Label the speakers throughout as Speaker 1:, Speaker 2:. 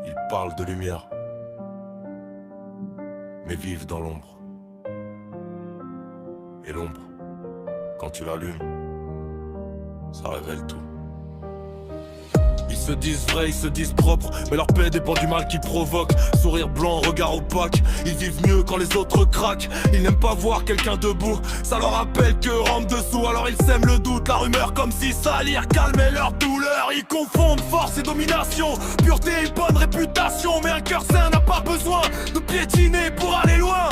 Speaker 1: Ils parlent de lumière, mais vivent dans l'ombre. Et l'ombre, quand tu l'allumes, ça révèle tout. Ils se disent vrais, ils se disent propres, mais leur paix dépend du mal qu'ils provoquent. Sourire blanc, regard opaque, ils vivent mieux quand les autres craquent. Ils n'aiment pas voir quelqu'un debout, ça leur rappelle que rampe dessous. Alors ils sèment le doute, la rumeur, comme si salir calmait leur douleur. Ils confondent force et domination, pureté et bonne réputation. Mais un cœur sain n'a pas besoin de piétiner pour aller loin.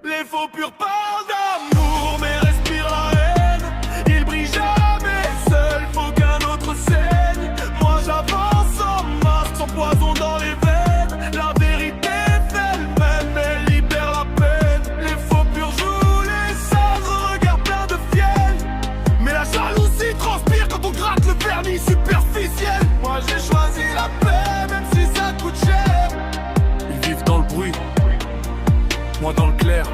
Speaker 1: Les faux purs parlent d'amour, mais respirent la haine. Ils brillent jamais seuls, faut qu'un autre saigne. Moi j'avance en masque, sans poison dans les veines. La vérité fait le même, elle libère la peine. Les faux purs jouent les sages, regard plein de fiel. Mais la jalousie transpire quand on gratte le vernis superficiel. Moi j'ai choisi la paix, même si ça coûte cher. Ils vivent dans le bruit, moi dans le clair.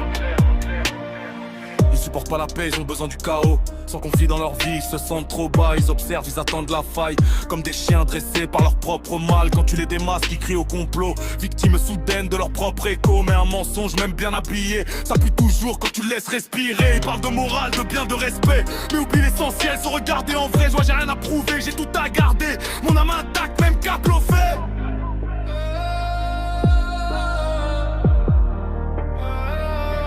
Speaker 1: Ils supportent pas la paix, ils ont besoin du chaos. Sans conflit dans leur vie, ils se sentent trop bas. Ils observent, ils attendent la faille, comme des chiens dressés par leur propre mal. Quand tu les démasques, ils crient au complot, victimes soudaines de leur propre écho. Mais un mensonge même bien habillé, ça pue toujours quand tu le laisses respirer. Ils parlent de morale, de bien, de respect, mais oublie l'essentiel, se regarder en vrai. Moi j'ai rien à prouver, j'ai tout à garder. Mon âme intacte, même cap l'eau fait.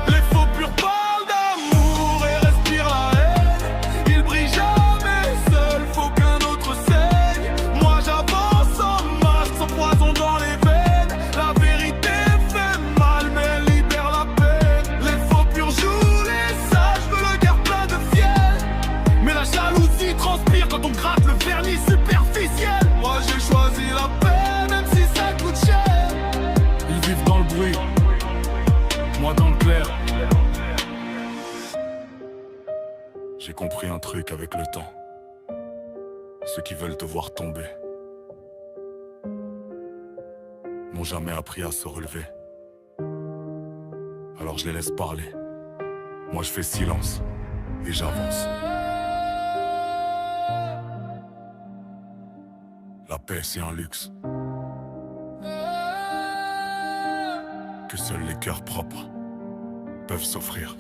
Speaker 1: Les faux purs parlent d'amour et respirent la haine. Ils brillent jamais seuls, faut qu'un autre saigne. Moi j'avance en masque, sans poison dans les veines. La vérité fait mal, mais elle libère la peine. Les faux purs jouent les sages, je veux le cœur plein de fiel. Mais la jalousie transpire quand on gratte le vernis superficiel. Moi j'ai choisi la paix, même si ça coûte cher. Ils vivent dans le bruit, moi dans le clair. J'ai compris un truc avec le temps. Ceux qui veulent te voir tomber n'ont jamais appris à se relever. Alors je les laisse parler. Moi je fais silence et j'avance. La paix c'est un luxe que seuls les cœurs propres peuvent s'offrir.